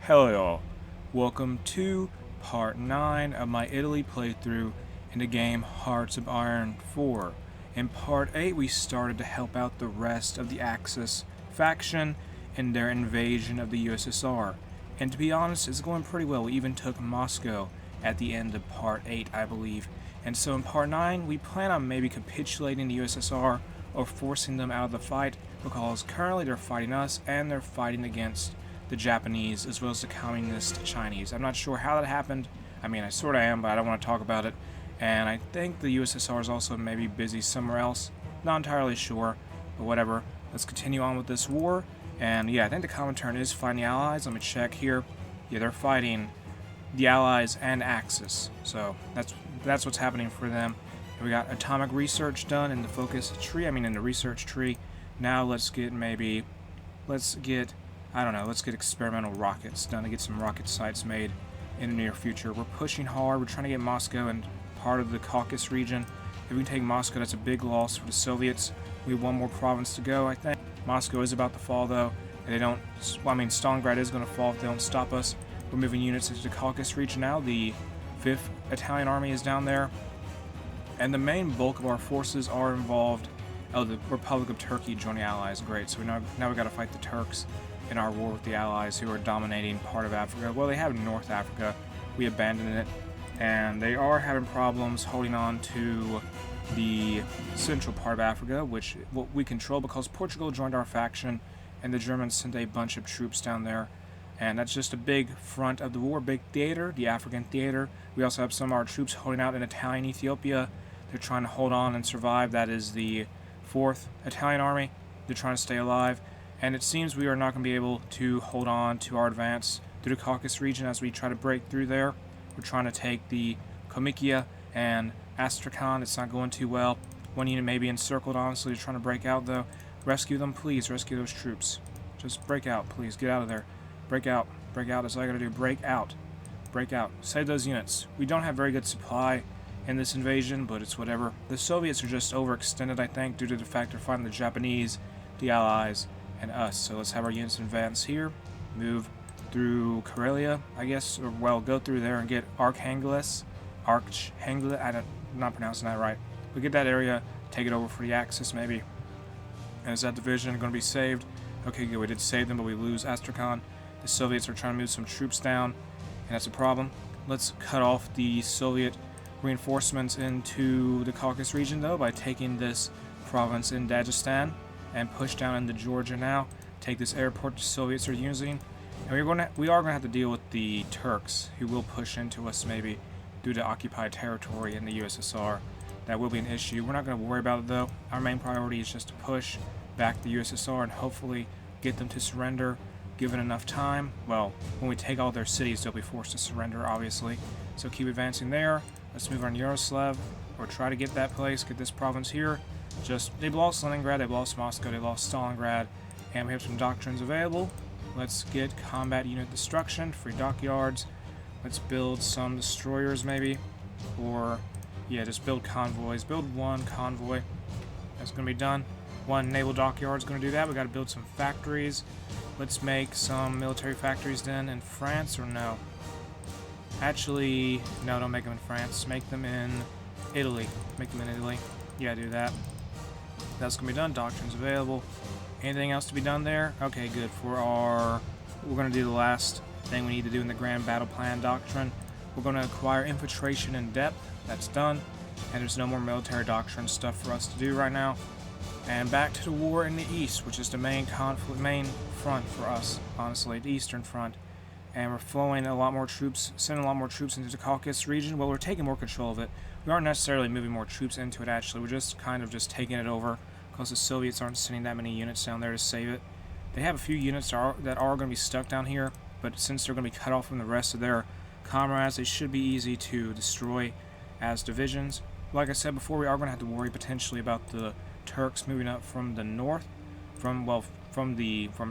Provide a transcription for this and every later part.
Hello y'all, welcome to part 9 of my Italy playthrough in the game Hearts of Iron 4. In part 8 we started to help out the rest of the Axis faction in their invasion of the USSR. And to be honest, it's going pretty well. We even took Moscow at the end of part 8, I believe. And so in part 9 we plan on maybe capitulating the USSR or forcing them out of the fight, because currently they're fighting us and they're fighting against the Japanese as well as the communist Chinese. I'm not sure how that happened. I mean, I sort of am, but I don't want to talk about it. And I think the USSR is also maybe busy somewhere else. Not entirely sure, but whatever. Let's continue on with this war. And yeah, I think the Comintern is fighting the Allies. Let me check here. Yeah, they're fighting the Allies and Axis. So that's what's happening for them. And we got atomic research done in the focus tree. I mean, in the research tree. Now let's get experimental rockets done to get some rocket sites made in the near future. We're pushing hard. We're trying to get Moscow and part of the Caucasus region. If we can take Moscow, that's a big loss for the Soviets. We have one more province to go, I think. Moscow is about to fall, though. And Stalingrad is going to fall if they don't stop us. We're moving units into the Caucasus region now. The 5th Italian Army is down there. And the main bulk of our forces are involved. Oh, the Republic of Turkey joined the Allies. Great. So now we got to fight the Turks in our war with the Allies, who are dominating part of Africa. Well, they have North Africa. We abandoned it, and they are having problems holding on to the central part of Africa, which we control because Portugal joined our faction, and the Germans sent a bunch of troops down there. And that's just a big front of the war, big theater, the African theater. We also have some of our troops holding out in Italian Ethiopia. They're trying to hold on and survive. That is the 4th Italian Army. They're trying to stay alive. And it seems we are not going to be able to hold on to our advance through the Caucasus region as we try to break through there. We're trying to take the Komikia and Astrakhan. It's not going too well. One unit may be encircled, honestly. They're trying to break out, though. Rescue them, please. Rescue those troops. Just break out, please. Get out of there. Break out. Break out. That's all I gotta do. Break out. Break out. Save those units. We don't have very good supply in this invasion, but it's whatever. The Soviets are just overextended, I think, due to the fact they're fighting the Japanese, the Allies, and us. So let's have our units advance here, move through Karelia, I guess, or well, go through there and get Archangel. I'm not pronouncing that right. We get that area, take it over for the Axis maybe. And is that division going to be saved? Okay, good, we did save them, but we lose Astrakhan. The Soviets are trying to move some troops down, and that's a problem. Let's cut off the Soviet reinforcements into the Caucasus region, though, by taking this province in Dagestan and push down into Georgia now. Take this airport the Soviets are using. And we are going to have to deal with the Turks, who will push into us maybe due to occupied territory in the USSR. That will be an issue. We're not going to worry about it, though. Our main priority is just to push back the USSR and hopefully get them to surrender given enough time. Well, when we take all their cities, they'll be forced to surrender, obviously. So keep advancing there. Let's move on Yaroslav, or try to get that place, get this province here. They've lost Leningrad, they've lost Moscow, they lost Stalingrad, and we have some doctrines available. Let's get combat unit destruction, free dockyards. Let's build some destroyers maybe, or yeah, just build convoys. Build one convoy. That's going to be done. One naval dockyard is going to do that. We got to build some factories. Let's make some military factories then in France, or no? Actually, no, don't make them in France. Make them in Italy. Make them in Italy. Yeah, do that. That's going to be done. Doctrines available. Anything else to be done there? Okay, good. We're going to do the last thing we need to do in the Grand Battle Plan Doctrine. We're going to acquire infiltration in depth. That's done. And there's no more military doctrine stuff for us to do right now. And back to the war in the east, which is the main front for us, honestly, the Eastern Front. And we're sending a lot more troops into the Caucasus region. Well, we're taking more control of it. We aren't necessarily moving more troops into it, actually. We're just kind of just taking it over because the Soviets aren't sending that many units down there to save it. They have a few units that are going to be stuck down here, but since they're going to be cut off from the rest of their comrades, they should be easy to destroy as divisions. Like I said before, we are going to have to worry potentially about the Turks moving up from the north, from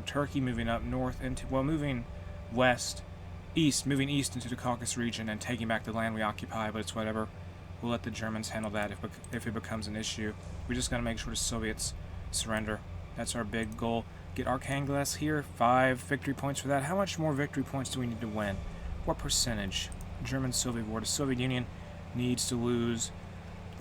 Turkey moving up north into, moving east into the Caucasus region and taking back the land we occupy, but it's whatever. We'll let the Germans handle that if it becomes an issue. We just got to make sure the Soviets surrender. That's our big goal. Get arcane glass here. 5 victory points for that. How much more victory points do we need to win? What percentage? German-Soviet War. The Soviet Union needs to lose.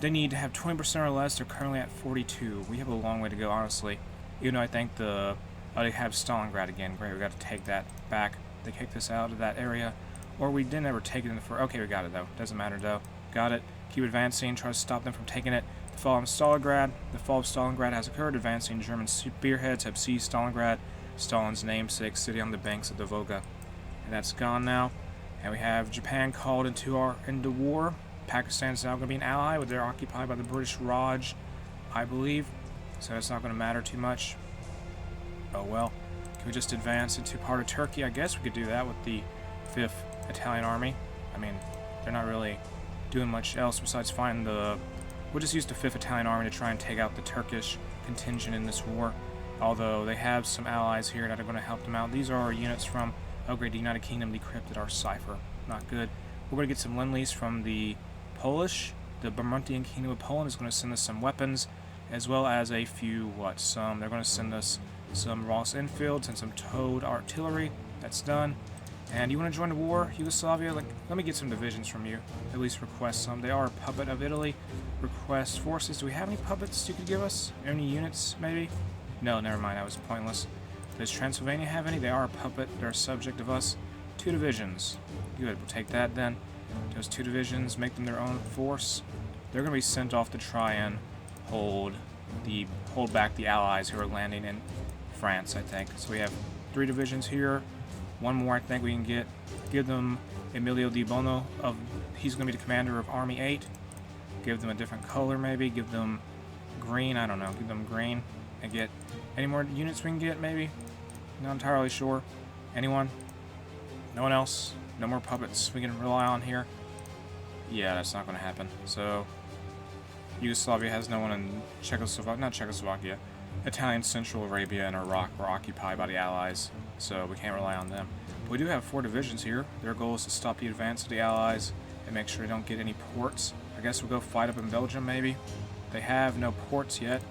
They need to have 20% or less. They're currently at 42. We have a long way to go, honestly. Even though I think the... Oh, they have Stalingrad again. Great, we got to take that back. They kicked us out of that area. Or we didn't ever take it in the first... Okay, we got it, though. Doesn't matter, though. Got it. Keep advancing. Try to stop them from taking it. The fall of Stalingrad has occurred. Advancing German spearheads have seized Stalingrad, Stalin's namesake city on the banks of the Volga. And that's gone now. And we have Japan called into war. Pakistan's now going to be an ally, but they're occupied by the British Raj, I believe. So it's not going to matter too much. Oh well. Can we just advance into part of Turkey? I guess we could do that with the 5th Italian Army. I mean, they're not really doing much else besides find the... We'll just use the 5th Italian Army to try and take out the Turkish contingent in this war. Although they have some allies here that are going to help them out. These are our units from... Oh great, the United Kingdom decrypted our cipher. Not good. We're going to get some lend-lease from the Polish. The Bermontian Kingdom of Poland is going to send us some weapons, as well as a few, they're going to send us some Ross Enfields and some towed artillery. That's done. And you want to join the war, Yugoslavia? Let me get some divisions from you. At least request some. They are a puppet of Italy. Request forces. Do we have any puppets you could give us? Any units, maybe? No, never mind. That was pointless. Does Transylvania have any? They are a puppet. They're a subject of us. 2 divisions. Good. We'll take that then. Those 2 divisions, make them their own force. They're going to be sent off to try and hold back the allies who are landing in France, I think. So we have 3 divisions here. 1 more I think we can get. Give them Emilio Di Bono. He's going to be the commander of Army 8. Give them a different color maybe. Give them green. I don't know. Give them green. And get any more units we can get maybe? Not entirely sure. Anyone? No one else? No more puppets we can rely on here? Yeah, that's not going to happen. So, Yugoslavia has no one in Czechoslovakia. Italian, Central Arabia, and Iraq were occupied by the Allies, so we can't rely on them. But we do have 4 divisions here. Their goal is to stop the advance of the Allies and make sure they don't get any ports. I guess we'll go fight up in Belgium, maybe. They have no ports yet.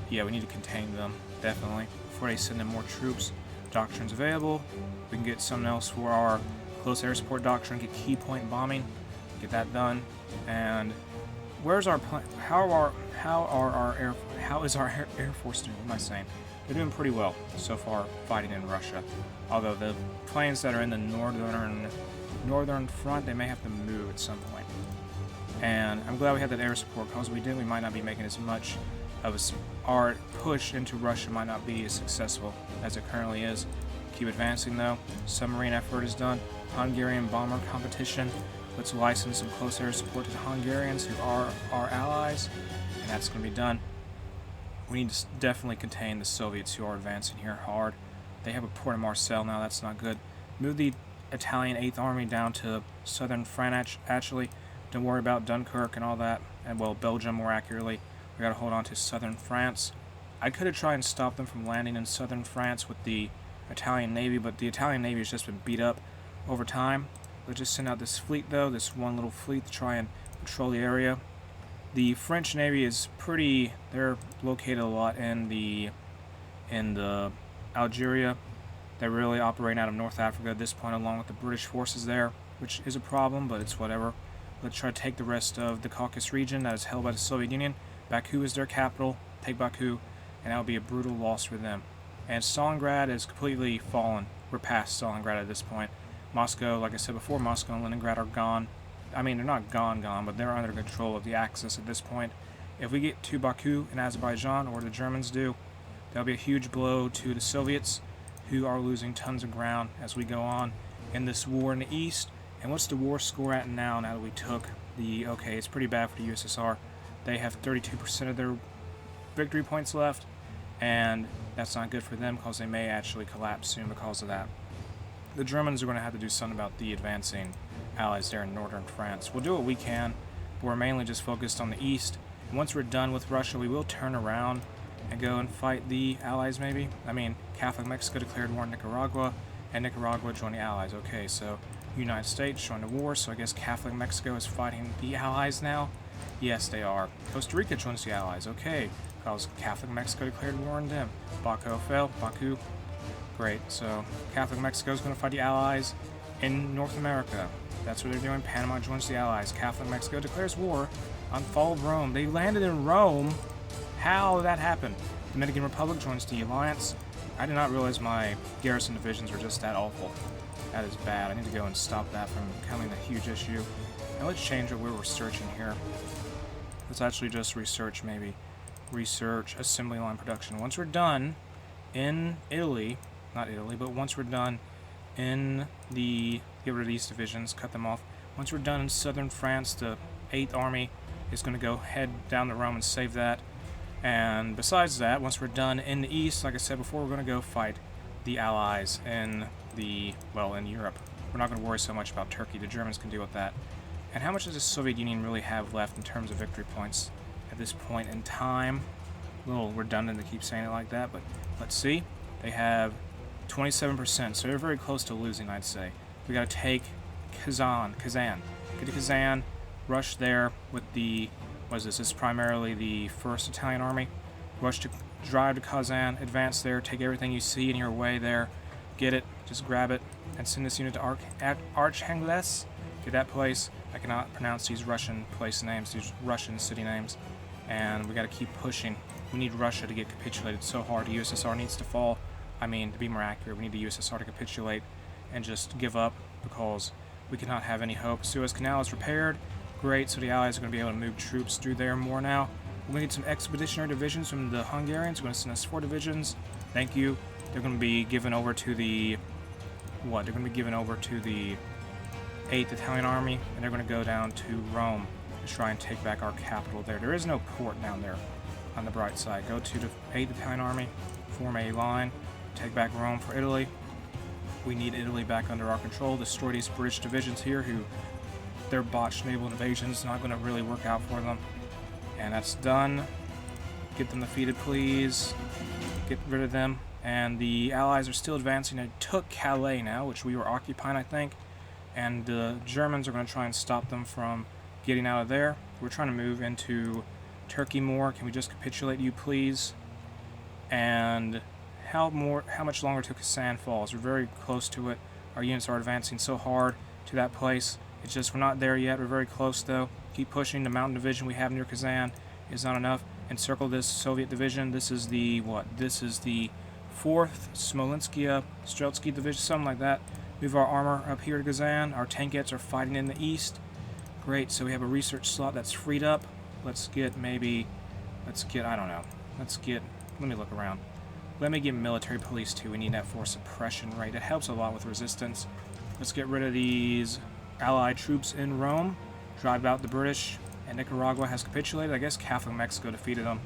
Yeah, we need to contain them, definitely, before they send in more troops. Doctrines available. We can get something else for our close air support doctrine, get key point bombing, get that done. And where's our plan? How is our air force doing? What am I saying? They're doing pretty well so far fighting in Russia. Although the planes that are in the northern front, they may have to move at some point. And I'm glad we had that air support, because we might not be making as much of our push into Russia might not be as successful as it currently is. Keep advancing though. Submarine effort is done. Hungarian bomber competition. Let's license some close air support to the Hungarians, who are our allies, and that's going to be done. We need to definitely contain the Soviets who are advancing here hard. They have a port in Marseille now, that's not good. Move the Italian 8th Army down to southern France, actually. Don't worry about Dunkirk and all that, and well, Belgium more accurately. We gotta hold on to southern France. I could have tried and stopped them from landing in southern France with the Italian Navy, but the Italian Navy has just been beat up over time. Let's just send out this fleet though, this one little fleet to try and patrol the area. The French Navy is they're located a lot in the Algeria. They're really operating out of North Africa at this point, along with the British forces there, which is a problem, but it's whatever. Let's try to take the rest of the Caucasus region that is held by the Soviet Union. Baku is their capital. Take Baku, and that would be a brutal loss for them. And Stalingrad is completely fallen. We're past Stalingrad at this point. Moscow, like I said before, Moscow and Leningrad are gone. I mean, they're not gone, but they're under control of the Axis at this point. If we get to Baku in Azerbaijan, or the Germans do, that'll be a huge blow to the Soviets, who are losing tons of ground as we go on in this war in the East. And what's the war score at now that we took the... Okay, it's pretty bad for the USSR. They have 32% of their victory points left, and that's not good for them because they may actually collapse soon because of that. The Germans are going to have to do something about the advancing allies there in northern France. We'll do what we can, but we're mainly just focused on the east. And once we're done with Russia, we will turn around and go and fight the allies maybe. I mean, Catholic Mexico declared war on Nicaragua, and Nicaragua joined the allies. Okay, so United States joined the war, so I guess Catholic Mexico is fighting the allies now. Yes, they are. Costa Rica joins the allies. Okay, because Catholic Mexico declared war on them. Baku fell. Baku. Great. So Catholic Mexico is going to fight the Allies in North America. That's what they're doing. Panama joins the Allies. Catholic Mexico declares war on fall of Rome. They landed in Rome. How did that happen? Dominican Republic joins the alliance. I did not realize my garrison divisions were just that awful. That is bad. I need to go and stop that from becoming a huge issue. Now let's change what we're researching here. Let's actually just research maybe. Research assembly line production. Once we're done in Italy, not Italy, but once we're done in the, get rid of these divisions, cut them off. Once we're done in southern France, the 8th Army is going to go head down to Rome and save that. And besides that, once we're done in the east, like I said before, we're going to go fight the Allies in the, well, in Europe. We're not going to worry so much about Turkey. The Germans can deal with that. And how much does the Soviet Union really have left in terms of victory points at this point in time? A little redundant to keep saying it like that, but let's see. They have 27%, so they're very close to losing, I'd say. We got to take Kazan. Get to Kazan, rush there with the, what is this? This is primarily the 1st Italian Army. Drive to Kazan, advance there, take everything you see in your way there, get it, just grab it, and send this unit to Archangeles. Get that place. I cannot pronounce these Russian place names, these Russian city names, and we got to keep pushing. We need Russia to get capitulated so hard. The USSR needs to fall. I mean, to be more accurate, we need the USSR to capitulate and just give up, because we cannot have any hope. Suez Canal is repaired. Great, so the Allies are going to be able to move troops through there more now. We're going to get some expeditionary divisions from the Hungarians. We're going to send us 4 divisions. Thank you. They're going to be given over to the, what? They're going to be given over to the 8th Italian Army, and they're going to go down to Rome to try and take back our capital there. There is no port down there on the bright side. Go to the 8th Italian Army, form a line, take back Rome for Italy. We need Italy back under our control. Destroy these British divisions here who their botched naval invasion is not going to really work out for them. And that's done. Get them defeated, please. Get rid of them. And the Allies are still advancing. They took Calais now, which we were occupying, I think. And the Germans are going to try and stop them from getting out of there. We're trying to move into Turkey more. Can we just capitulate, you please? And how much longer till Kazan falls? We're very close to it. Our units are advancing so hard to that place. It's just we're not there yet. We're very close though. Keep pushing. The mountain division we have near Kazan is not enough. Encircle this Soviet division. This is the what? This is the 4th Smolenskaya Streltsky division, something like that. Move our armor up here to Kazan. Our tankettes are fighting in the east. Great. So we have a research slot that's freed up. Let's get I don't know. Let me look around. Let me get military police too. We need that for suppression rate. It helps a lot with resistance. Let's get rid of these Allied troops in Rome. Drive out the British. And Nicaragua has capitulated. I guess Catholic Mexico defeated them.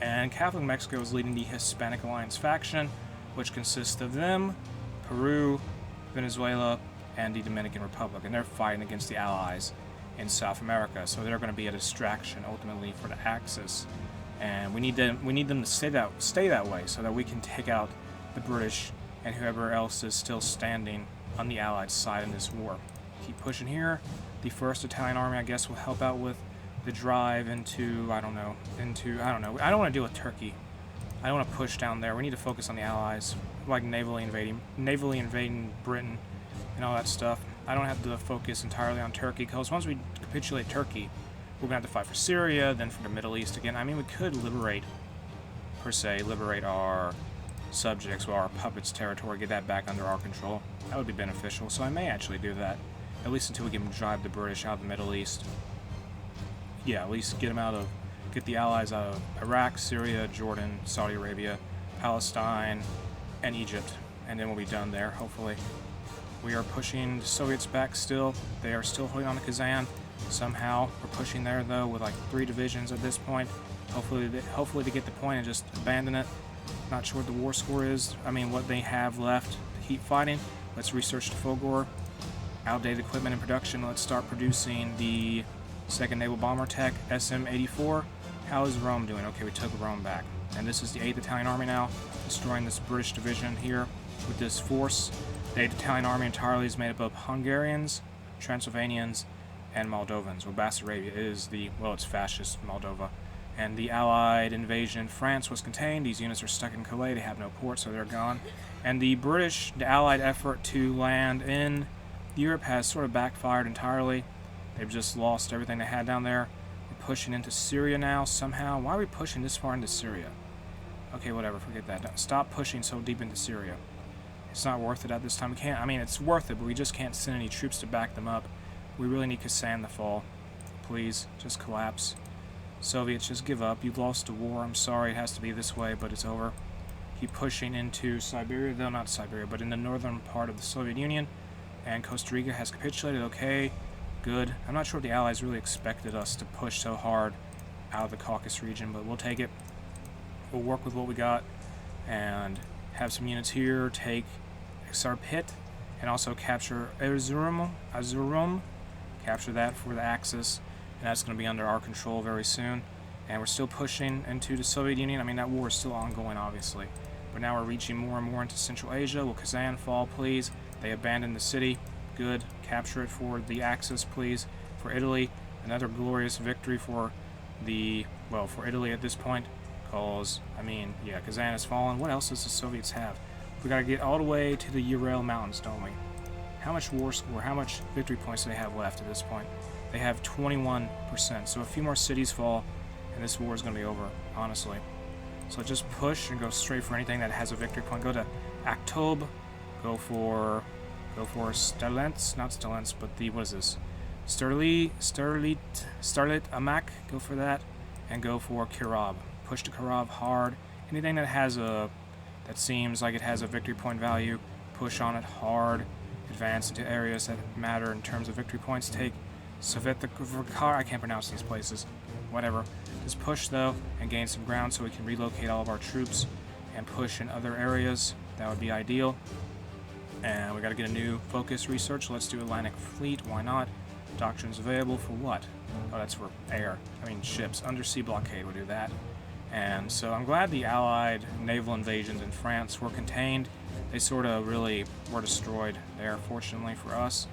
And Catholic Mexico is leading the Hispanic Alliance faction, which consists of them, Peru, Venezuela, and the Dominican Republic. And they're fighting against the Allies in South America. So they're going to be a distraction ultimately for the Axis. And we need them to stay that way so that we can take out the British and whoever else is still standing on the Allied side in this war. Keep pushing here. The 1st Italian Army, I guess, will help out with the drive into, I don't know. I don't want to deal with Turkey. I don't want to push down there. We need to focus on the Allies, like navally invading Britain and all that stuff. I don't have to focus entirely on Turkey, because once we capitulate Turkey, we're going to have to fight for Syria, then for the Middle East again. I mean, we could liberate our subjects or our puppets' territory, get that back under our control. That would be beneficial, so I may actually do that. At least until we can drive the British out of the Middle East. Yeah, at least get the Allies out of Iraq, Syria, Jordan, Saudi Arabia, Palestine, and Egypt. And then we'll be done there, hopefully. We are pushing the Soviets back still. They are still holding on to Kazan. Somehow, we're pushing there, though, with like 3 divisions at this point. Hopefully to get the point and just abandon it. Not sure what the war score is. I mean, what they have left to keep fighting. Let's research the Fogor. Outdated equipment in production. Let's start producing the 2nd Naval Bomber Tech, SM-84. How is Rome doing? Okay, we took Rome back. And this is the 8th Italian Army now, destroying this British division here with this force. The 8th Italian Army entirely is made up of Hungarians, Transylvanians, and Moldovans. Well, Bessarabia is it's fascist Moldova. And the Allied invasion in France was contained. These units are stuck in Calais. They have no port, so they're gone. And the Allied effort to land in Europe has sort of backfired entirely. They've just lost everything they had down there. We're pushing into Syria now somehow. Why are we pushing this far into Syria? Okay, whatever, forget that. Stop pushing so deep into Syria. It's not worth it at this time. We can't, I mean, it's worth it, but we just can't send any troops to back them up. We really need Kazan to fall. Please, just collapse. Soviets, just give up. You've lost the war. I'm sorry, it has to be this way, but it's over. Keep pushing into Siberia, though not Siberia, but in the northern part of the Soviet Union. And Costa Rica has capitulated. Okay, good. I'm not sure if the Allies really expected us to push so hard out of the Caucasus region, but we'll take it. We'll work with what we got and have some units here, take Sarpit, and also capture Erzurum, capture that for the Axis, and that's going to be under our control very soon. And we're still pushing into the Soviet Union. I mean, that war is still ongoing, obviously, but now we're reaching more and more into Central Asia. Will Kazan fall, please? They abandoned the city. Good. Capture it for the Axis, please. For Italy, another glorious victory for for Italy at this point. Because, I mean, yeah, Kazan has fallen. What else does the Soviets have? We gotta get all the way to the Ural Mountains, don't we? How much war score, how much victory points do they have left at this point? They have 21%, so a few more cities fall, and this war is gonna be over, honestly. So just push and go straight for anything that has a victory point. Go to Aktob, go for Stalents, not Stalents, but what is this? Starlit Amak, go for that, and go for Kirab. Push to Kirab hard. Anything that has that seems like it has a victory point value, push on it hard. Advance into areas that matter in terms of victory points. Take Svetlokar, I can't pronounce these places. Whatever. Just push though and gain some ground so we can relocate all of our troops and push in other areas. That would be ideal. And we got to get a new focus research. Let's do Atlantic Fleet. Why not? Doctrines available for what? Oh, that's for air. I mean ships. Undersea blockade would do that. And so I'm glad the Allied naval invasions in France were contained. They sort of really were destroyed there, fortunately for us.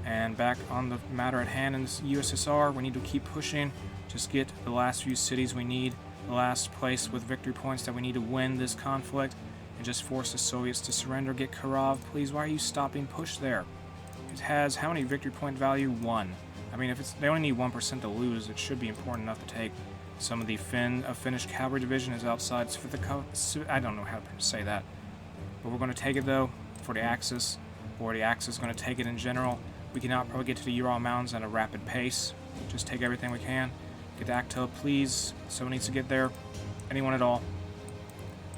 And back on the matter at hand in the USSR, we need to keep pushing. Just get the last few cities we need, the last place with victory points that we need to win this conflict, and just force the Soviets to surrender. Get Kharkov, please. Why are you stopping push there? It has how many victory point value? 1. I mean, if they only need 1% to lose, it should be important enough to take. Some of the Finnish cavalry division is outside I don't know how to say that. But we're going to take it, though, for the Axis. Or the Axis is going to take it in general. We cannot probably get to the Ural Mountains at a rapid pace. Just take everything we can. Get to Akta, please. Someone needs to get there. Anyone at all.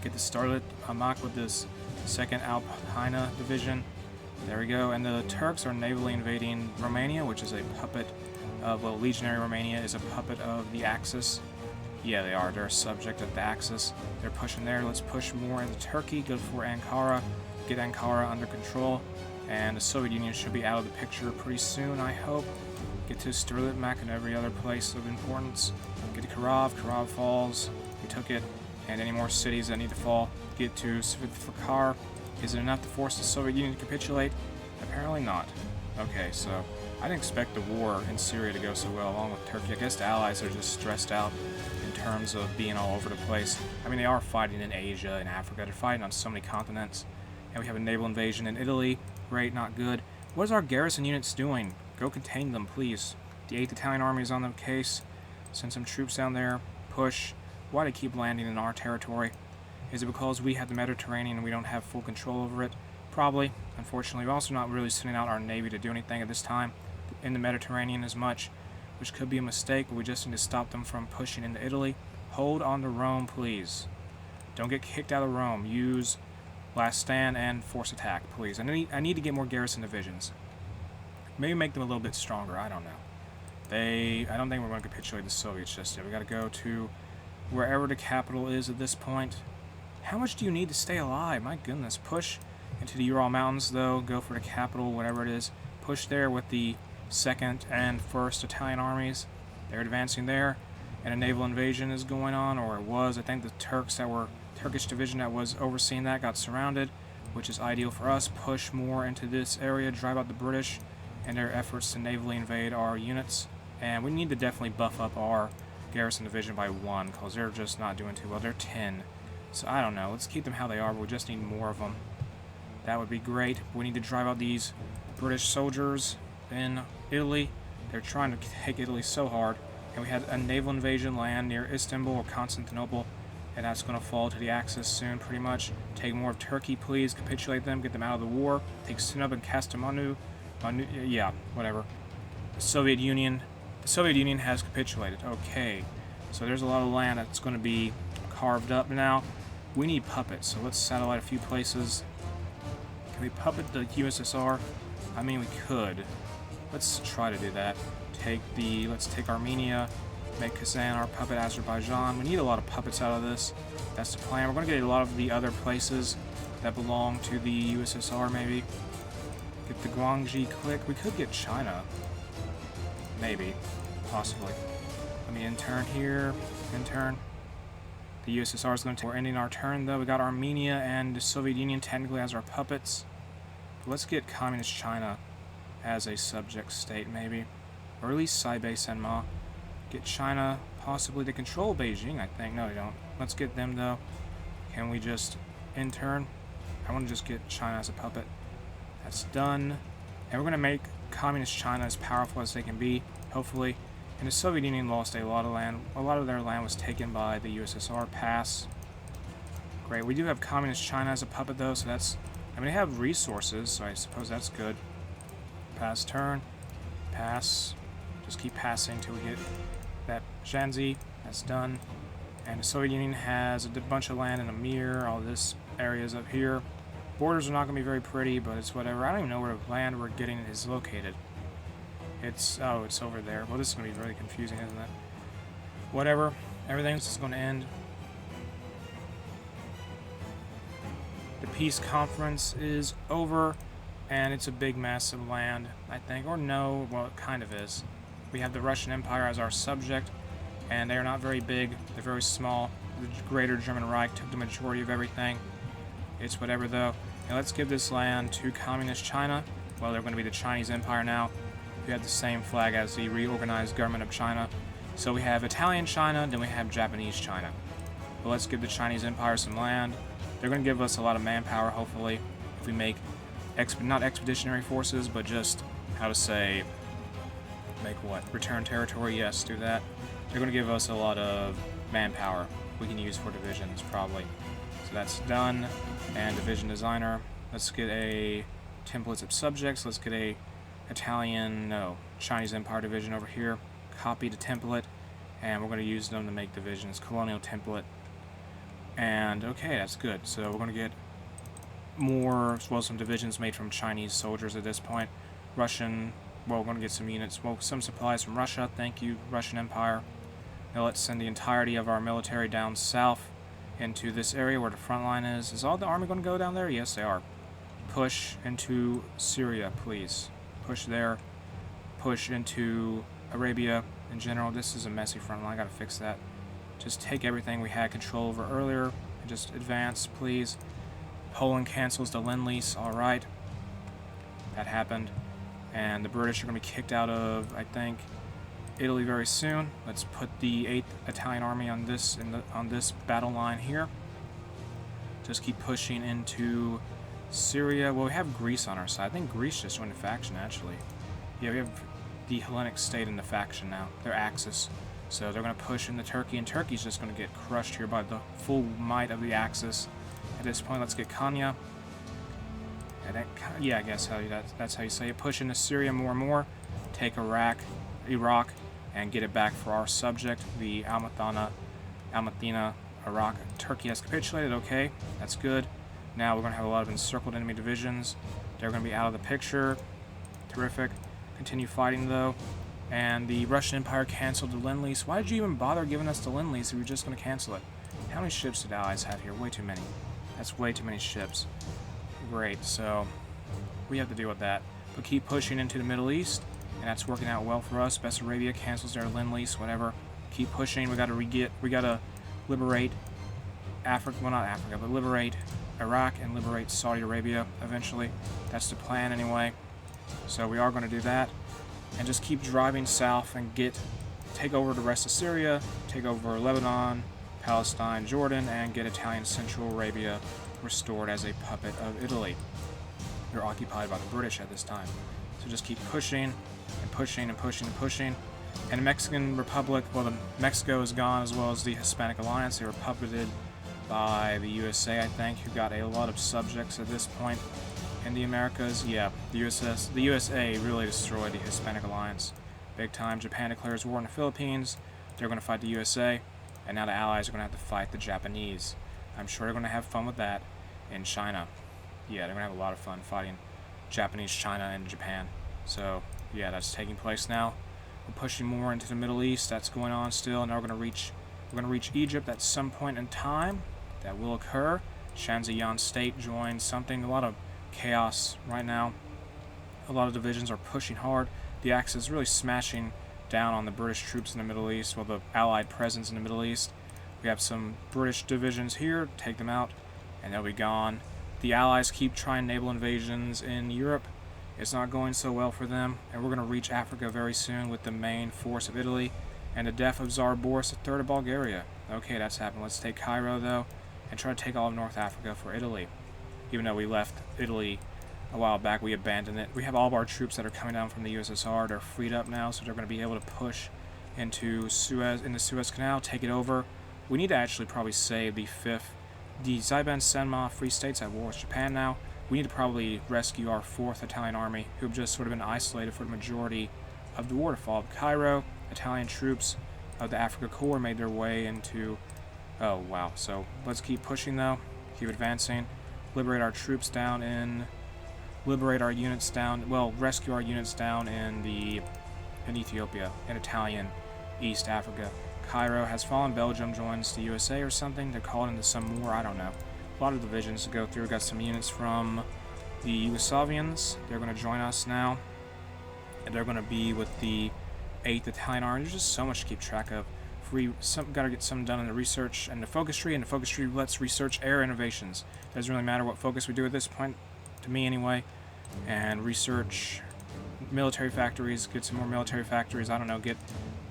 Get the Starlit Hamak with this 2nd Alpina division. There we go. And the Turks are navally invading Romania, which is a puppet of, well, Legionary Romania is a puppet of the Axis. Yeah, they are. They're a subject of the Axis. They're pushing there. Let's push more into Turkey. Go for Ankara. Get Ankara under control. And the Soviet Union should be out of the picture pretty soon, I hope. Get to Stirlitmak and every other place of importance. Get to Kharkov. Kharkov falls. We took it. And any more cities that need to fall. Get to Svetlokar. Is it enough to force the Soviet Union to capitulate? Apparently not. Okay, so I didn't expect the war in Syria to go so well along with Turkey. I guess the Allies are just stressed out in terms of being all over the place. I mean, they are fighting in Asia and Africa. They're fighting on so many continents. And we have a naval invasion in Italy. Great, not good. What is our garrison units doing? Go contain them, please. The 8th Italian Army is on the case. Send some troops down there. Push. Why do they keep landing in our territory? Is it because we have the Mediterranean and we don't have full control over it? Probably. Unfortunately, we're also not really sending out our Navy to do anything at this time in the Mediterranean as much, which could be a mistake, but we just need to stop them from pushing into Italy. Hold on to Rome, please. Don't get kicked out of Rome. Use last stand and force attack, please. I need to get more garrison divisions. Maybe make them a little bit stronger. I don't know. I don't think we're going to capitulate the Soviets just yet. We got to go to wherever the capital is at this point. How much do you need to stay alive? My goodness. Push into the Ural Mountains, though. Go for the capital, whatever it is. Push there with the 2nd and 1st Italian armies. They're advancing there. And a naval invasion is going on, or it was. I think the Turkish division that was overseeing that got surrounded, which is ideal for us. Push more into this area, drive out the British and their efforts to navally invade our units. And we need to definitely buff up our garrison division by 1, because they're just not doing too well. They're 10. So I don't know. Let's keep them how they are, but we just need more of them. That would be great. We need to drive out these British soldiers in Italy. They're trying to take Italy so hard. And we had a naval invasion land near Istanbul or Constantinople. And that's going to fall to the Axis soon, pretty much. Take more of Turkey, please. Capitulate them. Get them out of the war. Take Sinub and Kastamonu. Yeah, whatever. The Soviet Union has capitulated. Okay. So there's a lot of land that's going to be carved up now. We need puppets, so let's satellite a few places. Can we puppet the USSR? I mean, we could. Let's try to do that. Let's take Armenia, make Kazan our puppet, Azerbaijan. We need a lot of puppets out of this. That's the plan. We're going to get a lot of the other places that belong to the USSR, maybe. Get the Guangxi click. We could get China. Maybe. Possibly. Let me intern here. Intern. The USSR is going to... We're ending our turn, though. We got Armenia and the Soviet Union technically as our puppets. But let's get Communist China as a subject state, maybe. Or at least Saibei Senma. Get China possibly to control Beijing, I think. No, they don't. Let's get them, though. Can we just intern? I want to just get China as a puppet. That's done. And we're going to make Communist China as powerful as they can be, hopefully. And the Soviet Union lost a lot of land. A lot of their land was taken by the USSR. Pass. Great. We do have Communist China as a puppet, though, so that's... I mean, they have resources, so I suppose that's good. Pass turn. Pass. Just keep passing until we get that Shanxi. That's done. And the Soviet Union has a bunch of land in Amir. All this areas up here. Borders are not going to be very pretty, but it's whatever. I don't even know where the land we're getting is located. It's over there. Well, this is going to be really confusing, isn't it? Whatever. Everything's just going to end. The peace conference is over, and it's a big mess of land, I think. Or no, well, it kind of is. We have the Russian Empire as our subject, and they are not very big. They're very small. The Greater German Reich took the majority of everything. It's whatever, though. And let's give this land to Communist China. Well, they're going to be the Chinese Empire now. We have the same flag as the reorganized government of China. So we have Italian China, then we have Japanese China. But let's give the Chinese Empire some land. They're going to give us a lot of manpower, hopefully, if we make, not expeditionary forces, but just, how to say, make what? Return territory, yes, do that. They're going to give us a lot of manpower we can use for divisions, probably. So that's done. And division designer. Let's get a templates of subjects. Let's get a Chinese Empire division over here. Copy the template, and we're going to use them to make divisions. Colonial template. And okay, that's good. So we're going to get more, as well as some divisions made from Chinese soldiers at this point. Russian, well, we're going to get some units, well, some supplies from Russia. Thank you, Russian Empire. Now let's send the entirety of our military down south into this area where the front line is. Is all the army going to go down there? Yes, they are. Push into Syria, please. Push there. Push into Arabia in general. This is a messy front line. I gotta fix that. Just take everything we had control over earlier and just advance, please. Poland cancels the Lend-Lease. Alright. That happened. And the British are going to be kicked out of, I think, Italy very soon. Let's put the 8th Italian Army on this battle line here. Just keep pushing into Syria. Well, we have Greece on our side. I think Greece just joined the faction, actually. Yeah, we have the Hellenic state in the faction now. They're Axis. So they're going to push into Turkey, and Turkey's just going to get crushed here by the full might of the Axis. At this point, let's get Konya. Yeah, I guess that's how you say it. Push into Syria more and more. Take Iraq, and get it back for our subject, the Almathana, Iraq. Turkey has capitulated. Okay, that's good. Now we're going to have a lot of encircled enemy divisions. They're going to be out of the picture. Terrific. Continue fighting, though. And the Russian Empire canceled the Lend-Lease. Why did you even bother giving us the Lend-Lease if you were just going to cancel it? How many ships did Allies have here? Way too many. That's way too many ships. Great, so we have to deal with that. But keep pushing into the Middle East, and that's working out well for us. Bessarabia cancels their Lend-Lease, whatever. Keep pushing. We gotta liberate Africa. Well, not Africa, but liberate Iraq and liberate Saudi Arabia eventually. That's the plan anyway. So we are going to do that. And just keep driving south and get take over the rest of Syria, take over Lebanon, Palestine, Jordan, and get Italian Central Arabia restored as a puppet of Italy. They're occupied by the British at this time. So just keep pushing and pushing and pushing and pushing. And the Mexican Republic, well, Mexico is gone, as well as the Hispanic Alliance. They were puppeted by the USA, I think, who got a lot of subjects at this point in the Americas. Yeah, the USA really destroyed the Hispanic Alliance big time. Japan declares war on the Philippines. They're going to fight the USA, and now the Allies are going to have to fight the Japanese. I'm sure they're going to have fun with that in China. Yeah, they're going to have a lot of fun fighting Japanese, China, and Japan. So, yeah, that's taking place now. We're pushing more into the Middle East. That's going on still. Now we're going to reach Egypt at some point in time. That will occur. Shanziyan State joins something. A lot of chaos right now. A lot of divisions are pushing hard. The Axis is really smashing down on the British troops in the Middle East, well, the Allied presence in the Middle East. We have some British divisions here. Take them out, and they'll be gone. The Allies keep trying naval invasions in Europe. It's not going so well for them, and we're going to reach Africa very soon with the main force of Italy and the death of Tsar Boris III of Bulgaria. Okay, that's happened. Let's take Cairo, though, and try to take all of North Africa for Italy. Even though we left Italy a while back, we abandoned it. We have all of our troops that are coming down from the USSR. They're freed up now, so they're going to be able to push into the Suez Canal, take it over. We need to actually probably save the Zaiban-Senma Free States at war with Japan now. We need to probably rescue our 4th Italian Army, who have just sort of been isolated for the majority of the war. To fall of Cairo, Italian troops of the Africa Corps made their way into... Oh, wow. So let's keep pushing, though. Keep advancing. Liberate our troops down in... Liberate our units down... Well, rescue our units down in Ethiopia, in Italian East Africa. Cairo has fallen. Belgium joins the USA or something. They're called into some war. I don't know. A lot of divisions to go through. We've got some units from the Yugoslavians. They're going to join us now. And they're going to be with the 8th Italian Army. There's just so much to keep track of. Got to get something done in the research and the focus tree. And the focus tree lets research air innovations. Doesn't really matter what focus we do at this point, to me anyway. And research military factories. Get some more military factories. I don't know. Get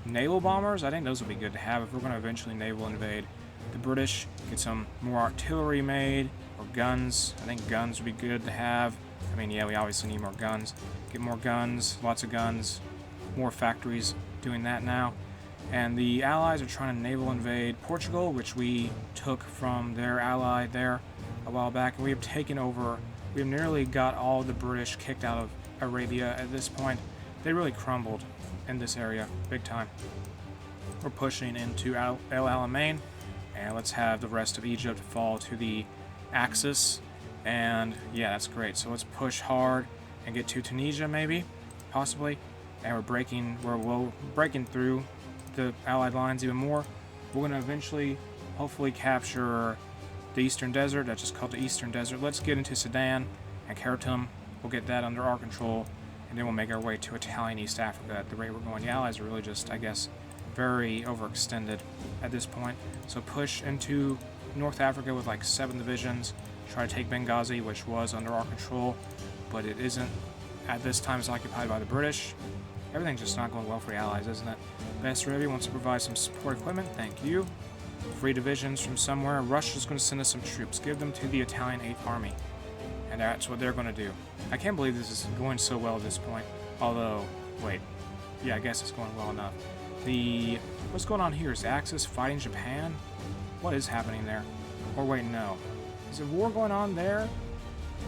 naval bombers. I think those would be good to have if we're going to eventually naval invade the British. Get some more artillery made, or guns. I think guns would be good to have. I mean, yeah, we obviously need more guns. Get more guns, lots of guns, more factories doing that now. And the Allies are trying to naval invade Portugal, which we took from their ally there a while back. And we have taken over, we have nearly got all the British kicked out of Arabia at this point. They really crumbled in this area, big time. We're pushing into El Alamein. And let's have the rest of Egypt fall to the Axis. And yeah, that's great. So let's push hard and get to Tunisia, maybe, possibly. And we're breaking through the Allied lines even more. We're going to eventually, hopefully, capture the Eastern Desert. That's just called the Eastern Desert. Let's get into Sudan and Khartoum. We'll get that under our control. And then we'll make our way to Italian East Africa at the rate we're going. The Allies are really just, I guess, very overextended at this point. So push into North Africa with like 7 divisions. Try to take Benghazi, which was under our control, but it isn't. At this time, it's occupied by the British. Everything's just not going well for the Allies, isn't it? Best Arabia wants to provide some support equipment. Thank you. Free divisions from somewhere. Russia's going to send us some troops. Give them to the Italian 8th Army. And that's what they're going to do. I can't believe this is going so well at this point. Although, wait. Yeah, I guess it's going well enough. What's going on here? Is the Axis fighting Japan? What is happening there? Or wait, no. Is there war going on there?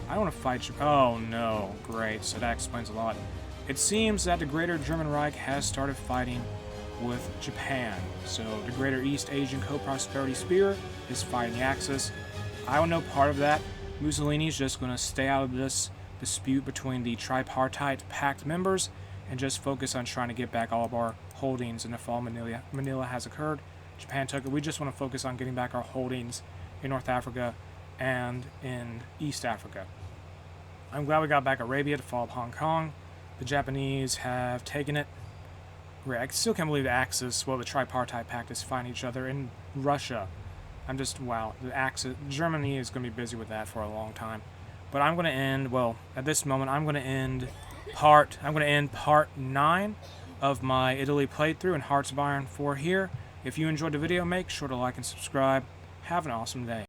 I don't want to fight Japan. Oh, no. Great. So that explains a lot. It seems that the Greater German Reich has started fighting with Japan. So the Greater East Asian Co-Prosperity Sphere is fighting the Axis. I don't know part of that. Mussolini's just going to stay out of this dispute between the tripartite pact members and just focus on trying to get back all of our holdings in the fall Manila has occurred. Japan took it. We just want to focus on getting back our holdings in North Africa and in East Africa. I'm glad we got back Arabia to fall of Hong Kong. The Japanese have taken it. I still can't believe the Axis, well, the tripartite pact is fighting each other in Russia. I'm just, wow, the Axis, Germany is going to be busy with that for a long time. But I'm going to end, well, at this moment, I'm going to end part 9 of my Italy playthrough and Hearts of Iron 4 here. If you enjoyed the video, make sure to like and subscribe. Have an awesome day.